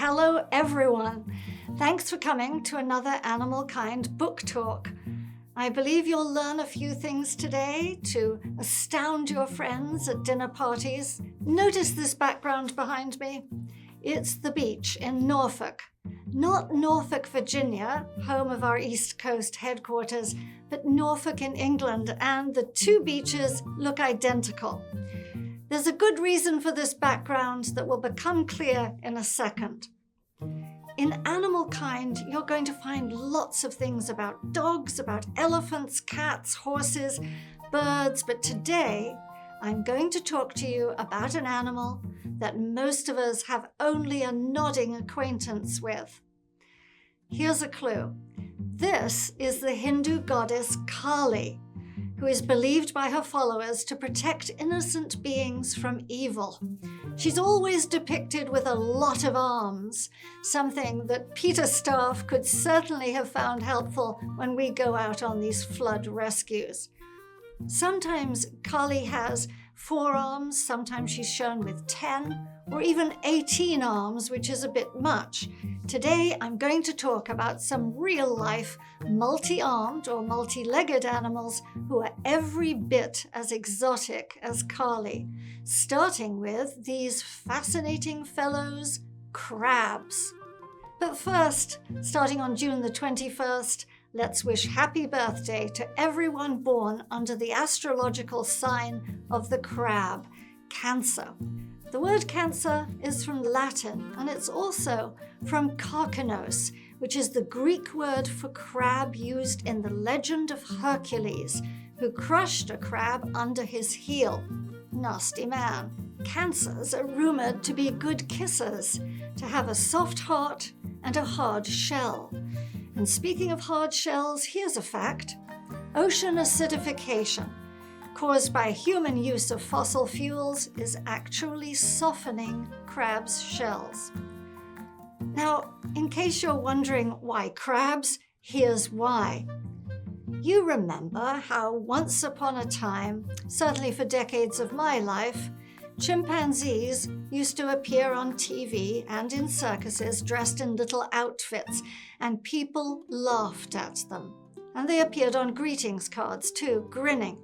hello everyone. Thanks for coming to another Animalkind book talk. I believe you'll learn a few things today to astound your friends at dinner parties. Notice this background behind me. It's the beach in Norfolk. Not Norfolk, Virginia, home of our East Coast headquarters, but Norfolk in England, and the two beaches look identical. There's a good reason for this background that will become clear in a second. In Animalkind, you're going to find lots of things about dogs, about elephants, cats, horses, birds, but today I'm going to talk to you about an animal that most of us have only a nodding acquaintance with. Here's a clue. This is the Hindu goddess Kali, who is believed by her followers to protect innocent beings from evil. She's always depicted with a lot of arms, something that PETA staff could certainly have found helpful when we go out on these flood rescues. Sometimes Kali has 4 arms, sometimes she's shown with 10 or even 18 arms, which is a bit much. Today, I'm going to talk about some real-life multi-armed or multi-legged animals who are every bit as exotic as Kali, starting with these fascinating fellows, crabs. But first, starting on June the 21st, let's wish happy birthday to everyone born under the astrological sign of the crab, Cancer. The word Cancer is from Latin, and it's also from karkanos, which is the Greek word for crab used in the legend of Hercules, who crushed a crab under his heel. Nasty man. Cancers are rumored to be good kissers, to have a soft heart and a hard shell. And speaking of hard shells, here's a fact. Ocean acidification, caused by human use of fossil fuels, is actually softening crabs' shells. Now, in case you're wondering why crabs, here's why. You remember how once upon a time, certainly for decades of my life, chimpanzees used to appear on TV and in circuses dressed in little outfits, and people laughed at them. And they appeared on greetings cards too, grinning.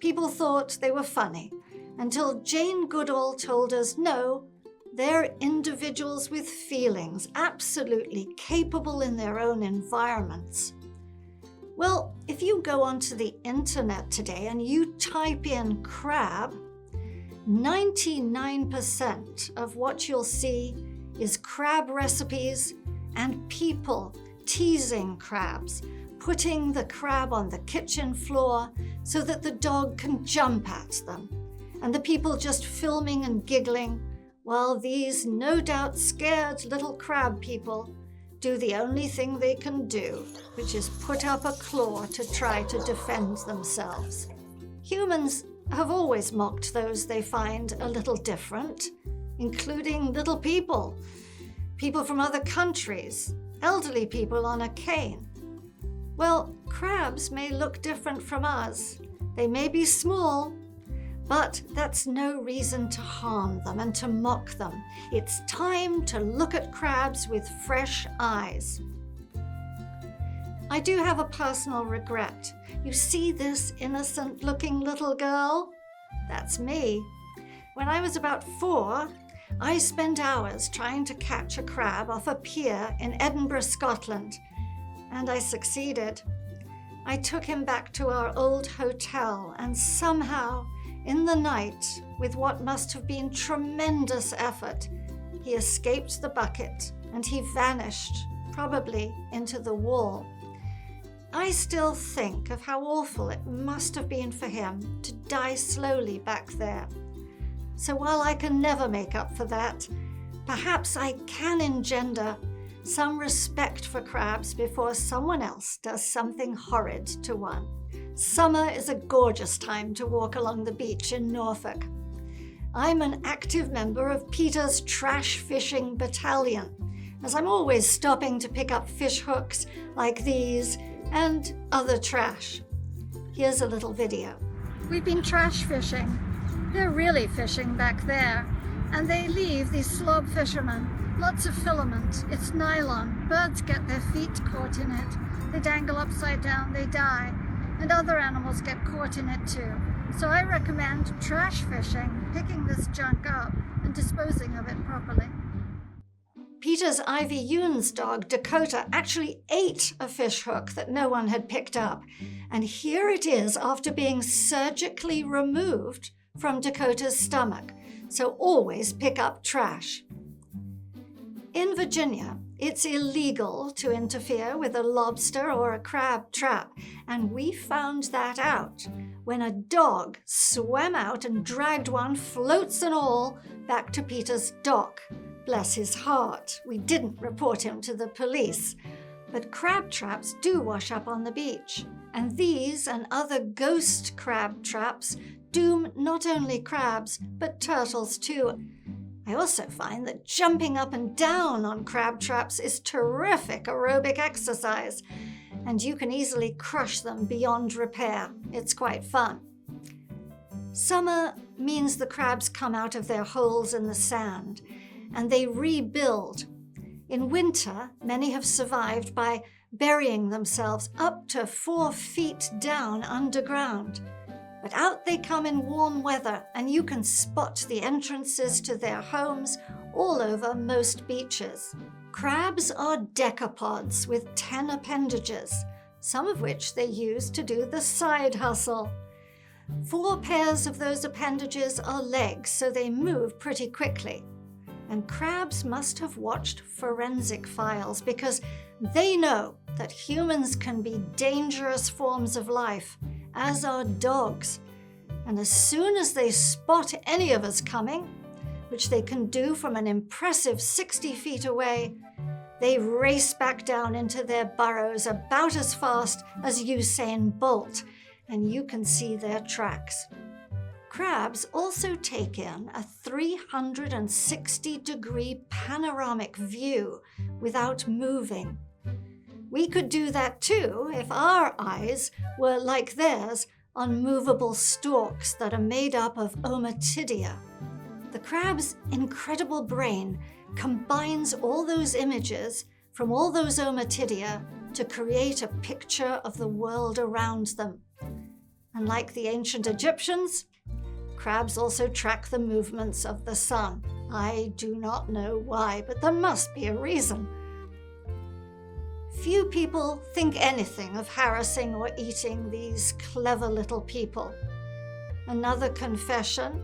People thought they were funny, until Jane Goodall told us, no, they're individuals with feelings, absolutely capable in their own environments. Well, if you go onto the internet today and you type in crab, 99% of what you'll see is crab recipes and people teasing crabs, putting the crab on the kitchen floor so that the dog can jump at them, and the people just filming and giggling while these no doubt scared little crab people do the only thing they can do, which is put up a claw to try to defend themselves. Humans have always mocked those they find a little different, including little people, people from other countries, elderly people on a cane. Well, crabs may look different from us. They may be small, but that's no reason to harm them and to mock them. It's time to look at crabs with fresh eyes. I do have a personal regret. You see this innocent-looking little girl? That's me. When I was about 4, I spent hours trying to catch a crab off a pier in Edinburgh, Scotland, and I succeeded. I took him back to our old hotel, and somehow, in the night, with what must have been tremendous effort, he escaped the bucket and he vanished, probably into the wall. I still think of how awful it must have been for him to die slowly back there. So while I can never make up for that, perhaps I can engender some respect for crabs before someone else does something horrid to one. Summer is a gorgeous time to walk along the beach in Norfolk. I'm an active member of PETA's trash fishing battalion, as I'm always stopping to pick up fish hooks like these and other trash. Here's a little video. We've been trash fishing. They're really fishing back there, and they leave, these slob fishermen, Lots of filament. It's nylon. Birds get their feet caught in it. They dangle upside down, they die. And other animals get caught in it too. So I recommend trash fishing, picking this junk up and disposing of it properly. PETA's Ivy Yoon's dog, Dakota, actually ate a fish hook that no one had picked up. And here it is after being surgically removed from Dakota's stomach. So always pick up trash. In Virginia, it's illegal to interfere with a lobster or a crab trap, and we found that out when a dog swam out and dragged one, floats and all, back to PETA's dock. Bless his heart, we didn't report him to the police. But crab traps do wash up on the beach, and these and other ghost crab traps doom not only crabs, but turtles too. I also find that jumping up and down on crab traps is terrific aerobic exercise, and you can easily crush them beyond repair. It's quite fun. Summer means the crabs come out of their holes in the sand, and they rebuild. In winter, many have survived by burying themselves up to 4 feet down underground. But out they come in warm weather, and you can spot the entrances to their homes all over most beaches. Crabs are decapods with 10 appendages, some of which they use to do the side hustle. 4 pairs of those appendages are legs, so they move pretty quickly. And crabs must have watched forensic files because they know that humans can be dangerous forms of life, as are dogs. And as soon as they spot any of us coming, which they can do from an impressive 60 feet away, they race back down into their burrows about as fast as Usain Bolt, and you can see their tracks. Crabs also take in a 360-degree panoramic view without moving. We could do that too if our eyes were like theirs on movable stalks that are made up of ommatidia. The crab's incredible brain combines all those images from all those ommatidia to create a picture of the world around them. And like the ancient Egyptians, crabs also track the movements of the sun. I do not know why, but there must be a reason. Few people think anything of harassing or eating these clever little people. Another confession,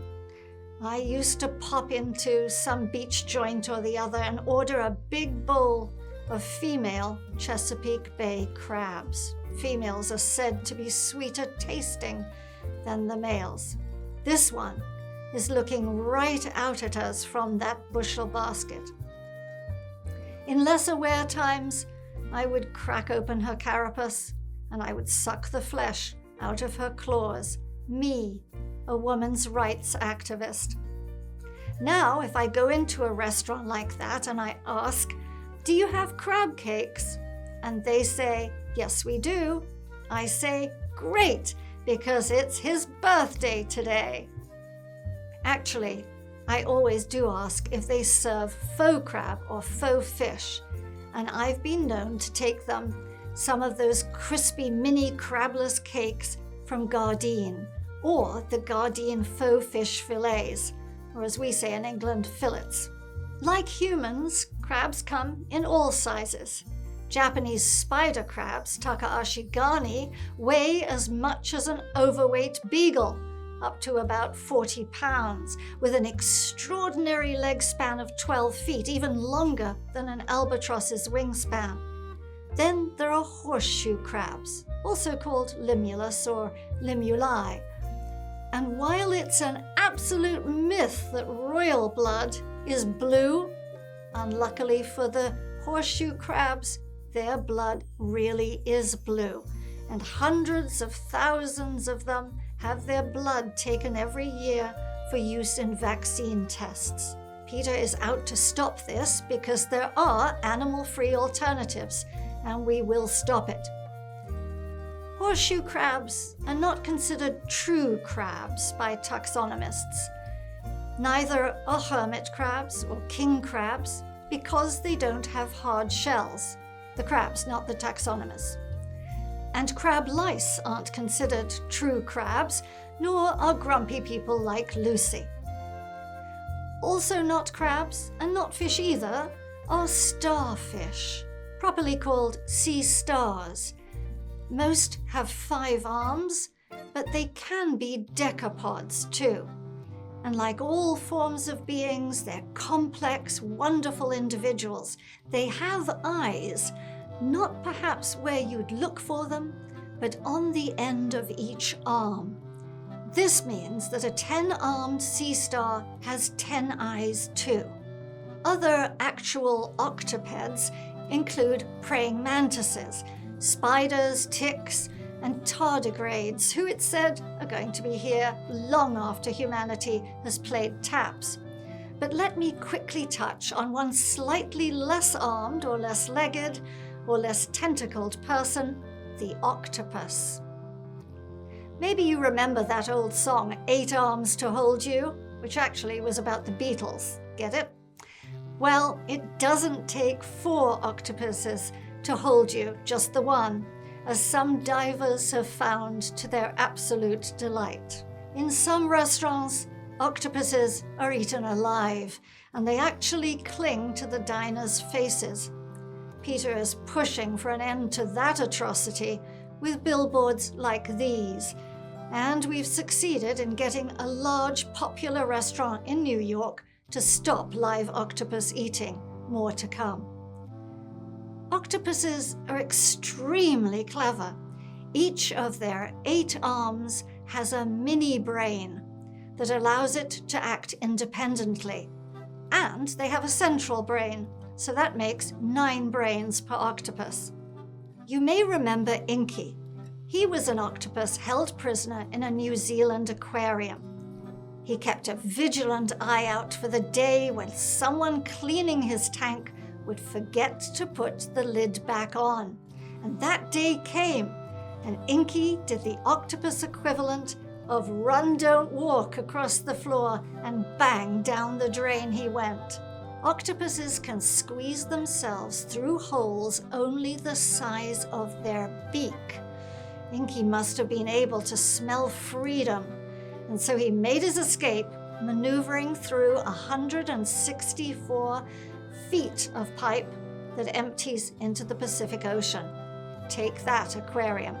I used to pop into some beach joint or the other and order a big bowl of female Chesapeake Bay crabs. Females are said to be sweeter tasting than the males. This one is looking right out at us from that bushel basket. In less aware times, I would crack open her carapace and I would suck the flesh out of her claws. Me, a woman's rights activist. Now, if I go into a restaurant like that and I ask, "Do you have crab cakes?" and they say, "Yes, we do," I say, "Great, because it's his birthday today." Actually, I always do ask if they serve faux crab or faux fish, and I've been known to take them some of those crispy mini crabless cakes from Gardein, or the Gardein faux fish fillets, or as we say in England, fillets. Like humans, crabs come in all sizes. Japanese spider crabs, Takaashigani, weigh as much as an overweight beagle, up to about 40 pounds, with an extraordinary leg span of 12 feet, even longer than an albatross's wingspan. Then there are horseshoe crabs, also called limulus or limuli. And while it's an absolute myth that royal blood is blue, unluckily for the horseshoe crabs, their blood really is blue, and hundreds of thousands of them have their blood taken every year for use in vaccine tests. PETA is out to stop this because there are animal-free alternatives, and we will stop it. Horseshoe crabs are not considered true crabs by taxonomists. Neither are hermit crabs or king crabs because they don't have hard shells. The crabs, not the taxonomists. And crab lice aren't considered true crabs, nor are grumpy people like Lucy. Also not crabs, and not fish either, are starfish, properly called sea stars. Most have 5 arms, but they can be decapods too. And like all forms of beings, they're complex, wonderful individuals. They have eyes, not perhaps where you'd look for them, but on the end of each arm. This means that a 10-armed sea star has 10 eyes too. Other actual octopeds include praying mantises, spiders, ticks, and tardigrades, who it's said are going to be here long after humanity has played taps. But let me quickly touch on one slightly less armed or less legged or less tentacled person, the octopus. Maybe you remember that old song, 8 Arms to Hold You, which actually was about the Beatles. Get it? Well, it doesn't take 4 octopuses to hold you, just the one, as some divers have found to their absolute delight. In some restaurants, octopuses are eaten alive, and they actually cling to the diners' faces. PETA is pushing for an end to that atrocity with billboards like these, and we've succeeded in getting a large popular restaurant in New York to stop live octopus eating. More to come. Octopuses are extremely clever. Each of their 8 arms has a mini brain that allows it to act independently. And they have a central brain, so that makes 9 brains per octopus. You may remember Inky. He was an octopus held prisoner in a New Zealand aquarium. He kept a vigilant eye out for the day when someone cleaning his tank would forget to put the lid back on. And that day came, and Inky did the octopus equivalent of run, don't walk across the floor, and bang down the drain he went. Octopuses can squeeze themselves through holes only the size of their beak. Inky must have been able to smell freedom, and so he made his escape, maneuvering through 164 feet of pipe that empties into the Pacific Ocean. Take that, aquarium.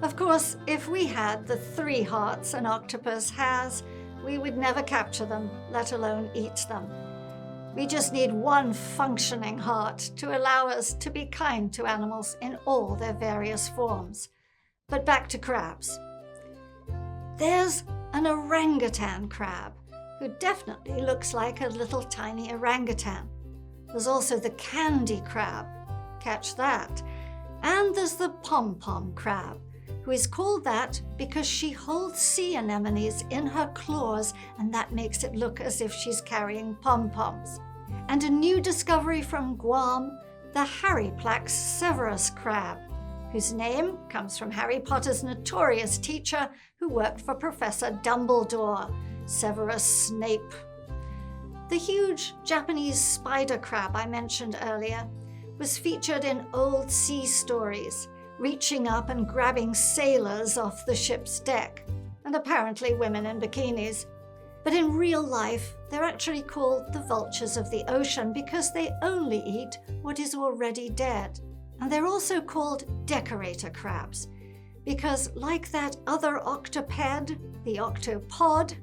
Of course, if we had the 3 hearts an octopus has, we would never capture them, let alone eat them. We just need one functioning heart to allow us to be kind to animals in all their various forms. But back to crabs. There's an orangutan crab, who definitely looks like a little tiny orangutan. There's also the candy crab, catch that. And there's the pom-pom crab, who is called that because she holds sea anemones in her claws, and that makes it look as if she's carrying pom-poms. And a new discovery from Guam, the Harryplax Severus crab, whose name comes from Harry Potter's notorious teacher who worked for Professor Dumbledore, Severus Snape. The huge Japanese spider crab I mentioned earlier was featured in old sea stories, reaching up and grabbing sailors off the ship's deck, and apparently women in bikinis. But in real life, they're actually called the vultures of the ocean because they only eat what is already dead. And they're also called decorator crabs because, like that other octoped, the octopod,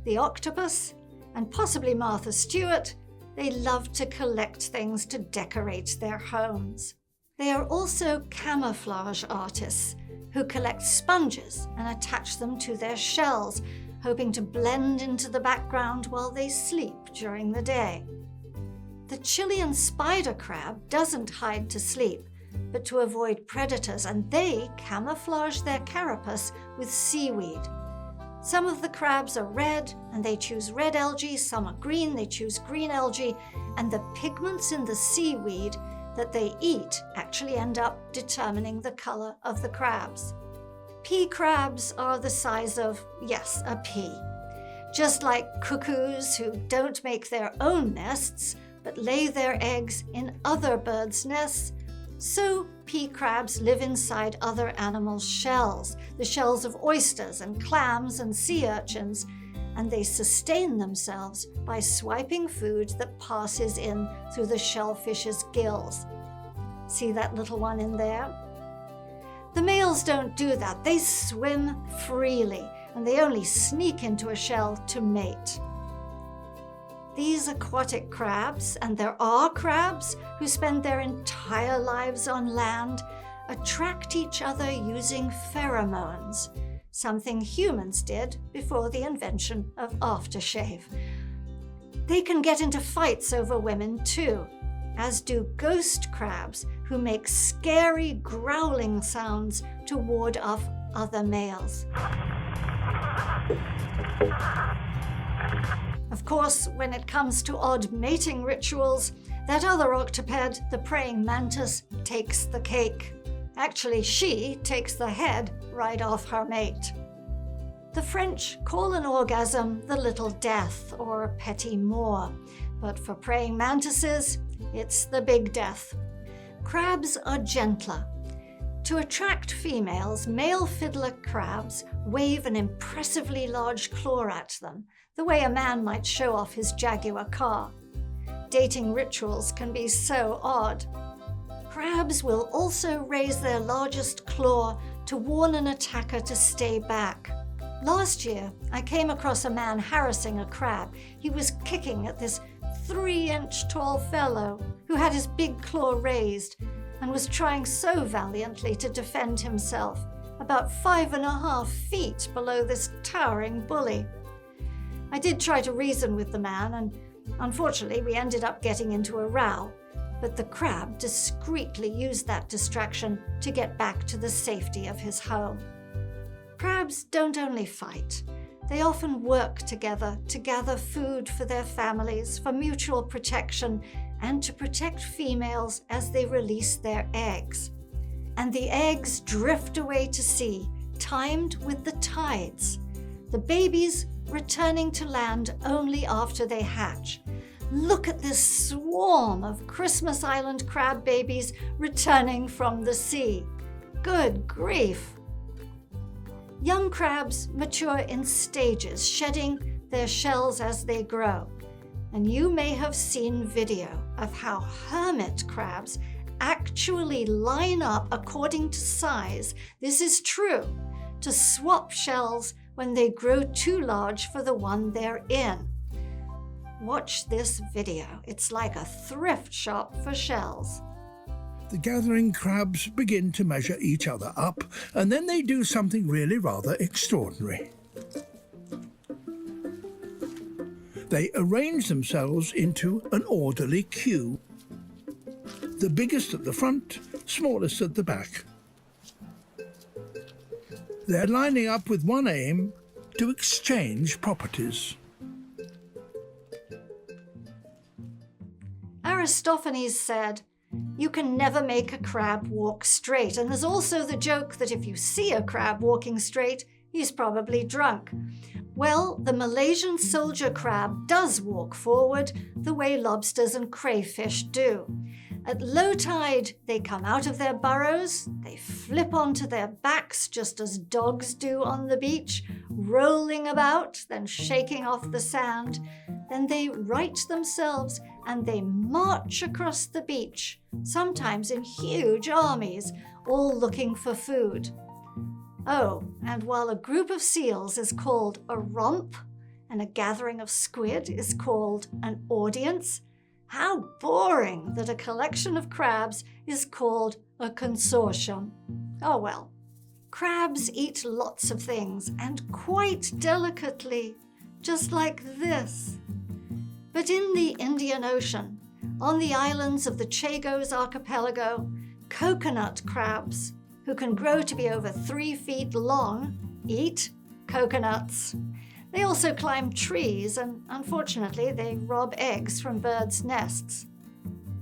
the octopus, and possibly Martha Stewart, they love to collect things to decorate their homes. They are also camouflage artists who collect sponges and attach them to their shells, hoping to blend into the background while they sleep during the day. The Chilean spider crab doesn't hide to sleep, but to avoid predators, and they camouflage their carapace with seaweed. Some of the crabs are red, and they choose red algae. Some are green, they choose green algae, and the pigments in the seaweed that they eat actually end up determining the color of the crabs. Pea crabs are the size of, yes, a pea. Just like cuckoos who don't make their own nests, but lay their eggs in other birds' nests. So pea crabs live inside other animals' shells, the shells of oysters and clams and sea urchins, and they sustain themselves by swiping food that passes in through the shellfish's gills. See that little one in there? The males don't do that. They swim freely, and they only sneak into a shell to mate. These aquatic crabs, and there are crabs who spend their entire lives on land, attract each other using pheromones, something humans did before the invention of aftershave. They can get into fights over women too, as do ghost crabs who make scary growling sounds to ward off other males. Of course, when it comes to odd mating rituals, that other octoped, the praying mantis, takes the cake. Actually, she takes the head right off her mate. The French call an orgasm the little death or petit mort, but for praying mantises, it's the big death. Crabs are gentler. To attract females, male fiddler crabs wave an impressively large claw at them, the way a man might show off his Jaguar car. Dating rituals can be so odd. Crabs will also raise their largest claw to warn an attacker to stay back. Last year, I came across a man harassing a crab. He was kicking at this 3-inch tall fellow who had his big claw raised and was trying so valiantly to defend himself, about 5.5 feet below this towering bully. I did try to reason with the man, and unfortunately we ended up getting into a row, but the crab discreetly used that distraction to get back to the safety of his home. Crabs don't only fight. They often work together to gather food for their families, for mutual protection, and to protect females as they release their eggs. And the eggs drift away to sea, timed with the tides. The babies returning to land only after they hatch. Look at this swarm of Christmas Island crab babies returning from the sea. Good grief! Young crabs mature in stages, shedding their shells as they grow. And you may have seen video of how hermit crabs actually line up according to size. This is true, to swap shells when they grow too large for the one they're in. Watch this video. It's like a thrift shop for shells. The gathering crabs begin to measure each other up, and then they do something really rather extraordinary. They arrange themselves into an orderly queue. The biggest at the front, smallest at the back. They're lining up with one aim: to exchange properties. Aristophanes said, "You can never make a crab walk straight." And there's also the joke that if you see a crab walking straight, he's probably drunk. Well, the Malaysian soldier crab does walk forward the way lobsters and crayfish do. At low tide, they come out of their burrows, they flip onto their backs just as dogs do on the beach, rolling about, then shaking off the sand. Then they right themselves and they march across the beach, sometimes in huge armies, all looking for food. Oh, and while a group of seals is called a romp and a gathering of squid is called an audience, how boring that a collection of crabs is called a consortium. Oh well. Crabs eat lots of things, and quite delicately, just like this. But in the Indian Ocean, on the islands of the Chagos archipelago, coconut crabs, who can grow to be over 3 feet long, eat coconuts. They also climb trees, and unfortunately they rob eggs from birds' nests.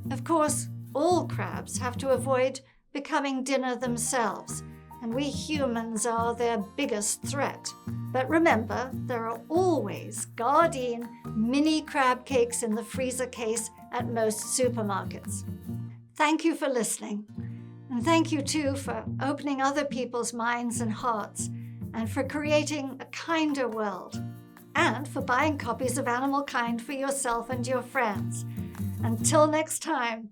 Of course, all crabs have to avoid becoming dinner themselves, and we humans are their biggest threat. But remember, there are always Gardein mini crab cakes in the freezer case at most supermarkets. Thank you for listening. And thank you, too, for opening other people's minds and hearts, and for creating a kinder world, and for buying copies of Animalkind for yourself and your friends. Until next time.